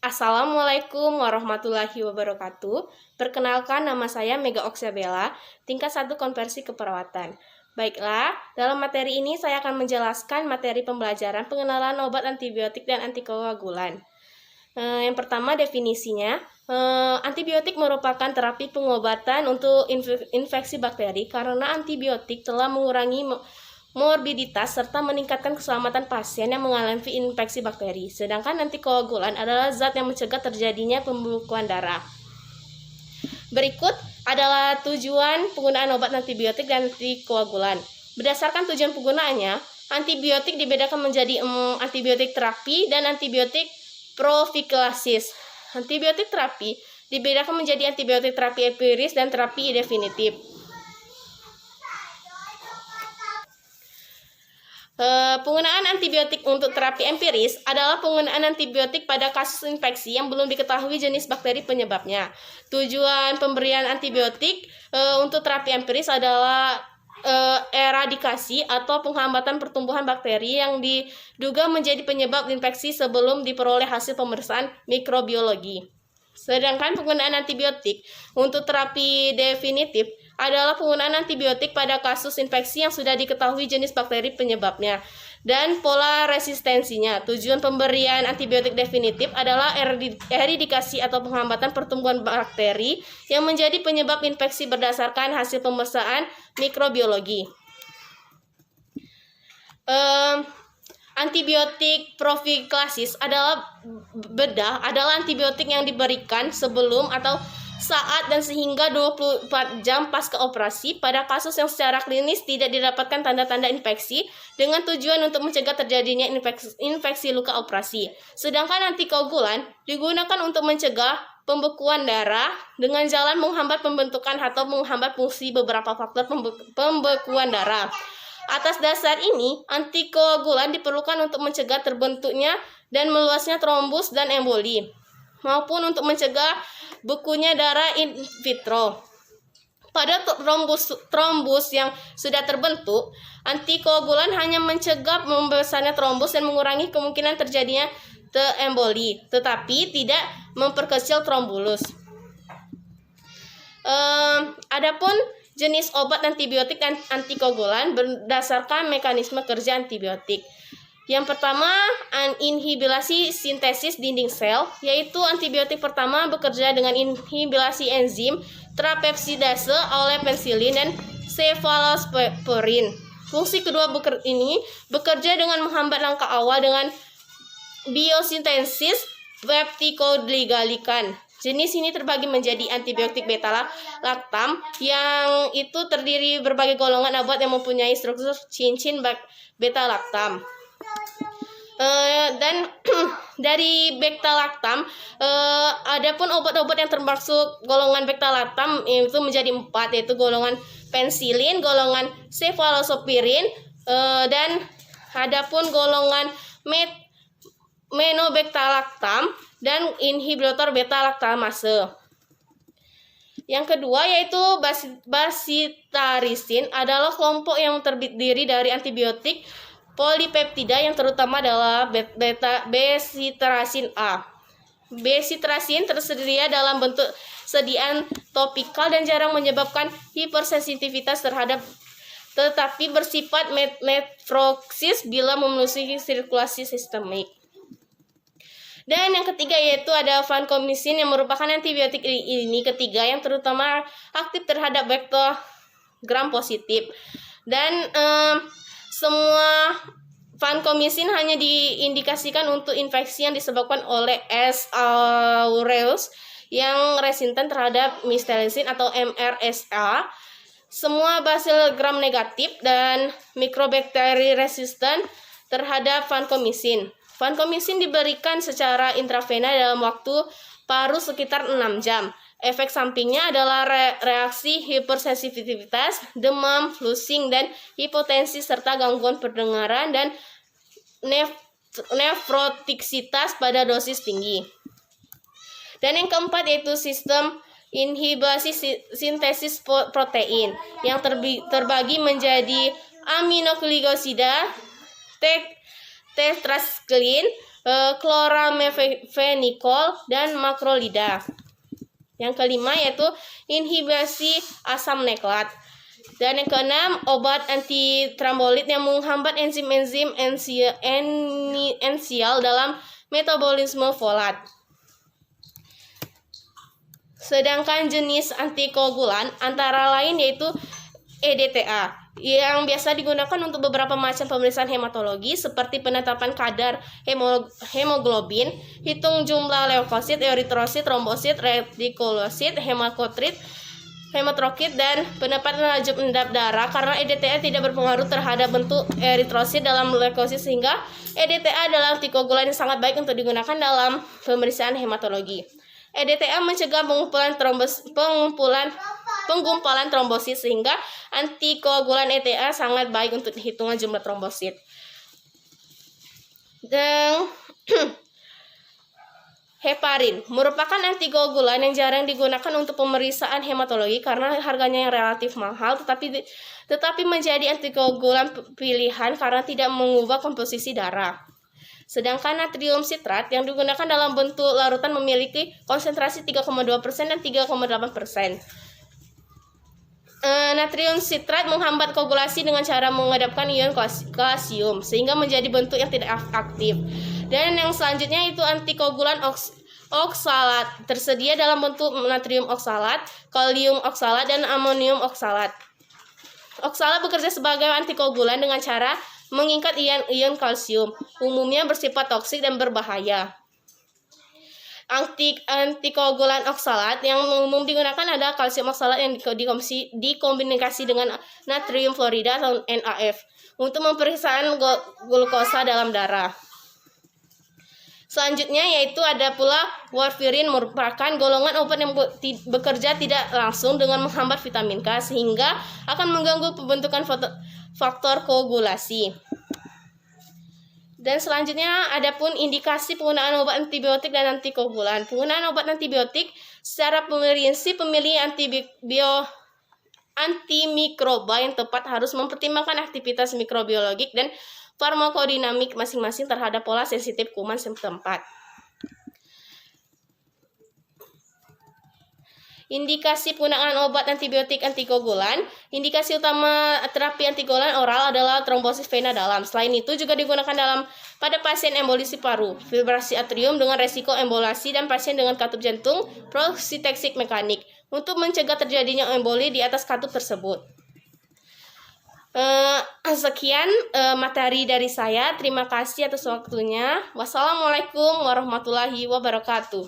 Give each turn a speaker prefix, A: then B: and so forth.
A: Assalamualaikum warahmatullahi wabarakatuh. Perkenalkan, nama saya Mega Oksabella, tingkat 1 konversi keperawatan. Baiklah, dalam materi ini saya akan menjelaskan materi pembelajaran pengenalan obat antibiotik dan antikoagulan. Yang pertama, definisinya. Antibiotik merupakan terapi pengobatan untuk infeksi bakteri karena antibiotik telah mengurangi morbiditas serta meningkatkan keselamatan pasien yang mengalami infeksi bakteri. Sedangkan antikoagulan adalah zat yang mencegah terjadinya pembekuan darah. Berikut adalah tujuan penggunaan obat antibiotik dan antikoagulan. Berdasarkan tujuan penggunaannya, antibiotik dibedakan menjadi antibiotik terapi dan antibiotik profilaksi. Antibiotik terapi dibedakan menjadi antibiotik terapi empiris dan terapi definitif. Penggunaan antibiotik untuk terapi empiris adalah penggunaan antibiotik pada kasus infeksi yang belum diketahui jenis bakteri penyebabnya. Tujuan pemberian antibiotik untuk terapi empiris adalah eradikasi atau penghambatan pertumbuhan bakteri yang diduga menjadi penyebab infeksi sebelum diperoleh hasil pemeriksaan mikrobiologi. Sedangkan penggunaan antibiotik untuk terapi definitif adalah penggunaan antibiotik pada kasus infeksi yang sudah diketahui jenis bakteri penyebabnya dan pola resistensinya. Tujuan pemberian antibiotik definitif adalah eradikasi atau penghambatan pertumbuhan bakteri yang menjadi penyebab infeksi berdasarkan hasil pemeriksaan mikrobiologi. Antibiotik profilaksi adalah antibiotik yang diberikan sebelum atau saat dan sehingga 24 jam pasca operasi pada kasus yang secara klinis tidak didapatkan tanda-tanda infeksi dengan tujuan untuk mencegah terjadinya infeksi luka operasi. Sedangkan antikoagulan digunakan untuk mencegah pembekuan darah dengan jalan menghambat pembentukan atau menghambat fungsi beberapa faktor pembekuan darah. Atas dasar ini, antikoagulan diperlukan untuk mencegah terbentuknya dan meluasnya trombus dan emboli, maupun untuk mencegah bekunya darah in vitro. Pada trombus yang sudah terbentuk, antikoagulan hanya mencegah membesarnya trombus dan mengurangi kemungkinan terjadinya emboli, tetapi tidak memperkecil trombus. Adapun jenis obat antibiotik dan antikoagulan berdasarkan mekanisme kerja antibiotik. Yang pertama, inhibisi sintesis dinding sel, yaitu antibiotik pertama bekerja dengan inhibisi enzim trapepsidase oleh pensilin dan cefalosporin. Fungsi kedua ini bekerja dengan menghambat langkah awal dengan biosintesis peptidoglycan. Jenis ini terbagi menjadi antibiotik beta-lactam yang itu terdiri berbagai golongan obat yang mempunyai struktur cincin beta-lactam. Dan dari beta-lactam, adapun obat-obat yang termasuk golongan beta-lactam itu menjadi 4, yaitu golongan pensilin, golongan cefalosporin, dan adapun golongan menobeta-lactam dan inhibitor beta-laktamase. Yang kedua yaitu basitarisin adalah kelompok yang terdiri dari antibiotik polipeptida yang terutama adalah besitarasin A. Besitarasin tersedia dalam bentuk sediaan topikal dan jarang menyebabkan hipersensitivitas terhadap tetapi bersifat nefroksis bila memenuhi sirkulasi sistemik. Dan yang ketiga yaitu ada vancomycin yang merupakan antibiotik ini ketiga yang terutama aktif terhadap vektor gram positif. Dan semua vancomycin hanya diindikasikan untuk infeksi yang disebabkan oleh S. aureus yang resisten terhadap mistelizin atau MRSA. Semua bacil gram negatif dan mikrobakteri resisten terhadap vancomycin. Vancomycin diberikan secara intravena dalam waktu paru sekitar 6 jam. Efek sampingnya adalah reaksi hipersensitivitas, demam, flusing, dan hipotensi serta gangguan pendengaran dan nefrotoksitas pada dosis tinggi. Dan yang keempat yaitu sistem inhibisi sintesis protein yang terbagi menjadi aminoglikosida, tetracycline, chloramphenicol, dan makrolida. Yang kelima yaitu inhibisi asam neklat. Dan yang keenam, obat antitrombolit yang menghambat enzim-enzim esensial dalam metabolisme folat. Sedangkan jenis antikoagulan antara lain yaitu EDTA yang biasa digunakan untuk beberapa macam pemeriksaan hematologi seperti penetapan kadar hemoglobin, hitung jumlah leukosit, eritrosit, trombosit, retikulosit, hematokrit, dan penempatan laju endap darah. Karena EDTA tidak berpengaruh terhadap bentuk eritrosit dalam leukosit, sehingga EDTA adalah antikoagulan yang sangat baik untuk digunakan dalam pemeriksaan hematologi. EDTA mencegah penggumpalan trombosit, sehingga antikoagulan EDTA sangat baik untuk hitungan jumlah trombosit. Dan heparin merupakan antikoagulan yang jarang digunakan untuk pemeriksaan hematologi karena harganya yang relatif mahal, tetapi menjadi antikoagulan pilihan karena tidak mengubah komposisi darah. Sedangkan natrium sitrat yang digunakan dalam bentuk larutan memiliki konsentrasi 3,2% dan 3,8%. Natrium sitrat menghambat koagulasi dengan cara menghadapkan ion kalsium sehingga menjadi bentuk yang tidak aktif. Dan yang selanjutnya itu antikoagulan oksalat, tersedia dalam bentuk natrium oksalat, kalium oksalat, dan amonium oksalat. Oksalat bekerja sebagai antikoagulan dengan cara mengikat ion kalsium, umumnya bersifat toksik dan berbahaya. Antikoagulan oksalat yang umum digunakan adalah kalsium oksalat yang dikombinasi dengan natrium fluorida atau NaF untuk pemeriksaan glukosa dalam darah. Selanjutnya yaitu ada pula warfarin, merupakan golongan obat yang bekerja tidak langsung dengan menghambat vitamin K sehingga akan mengganggu pembentukan faktor koagulasi. Dan selanjutnya ada pun indikasi penggunaan obat antibiotik dan antikoagulan. Penggunaan obat antibiotik secara prinsip pemilih antimikroba yang tepat harus mempertimbangkan aktivitas mikrobiologik dan farmakodinamik masing-masing terhadap pola sensitif kuman setempat. Indikasi penggunaan obat antibiotik antikoagulan. Indikasi utama terapi antikoagulan oral adalah trombosis vena dalam. Selain itu juga digunakan pada pasien embolisi paru, fibrasi atrium dengan resiko embolasi, dan pasien dengan katup jantung prostatik mekanik untuk mencegah terjadinya emboli di atas katup tersebut. Sekian materi dari saya. Terima kasih atas waktunya. Wassalamualaikum warahmatullahi wabarakatuh.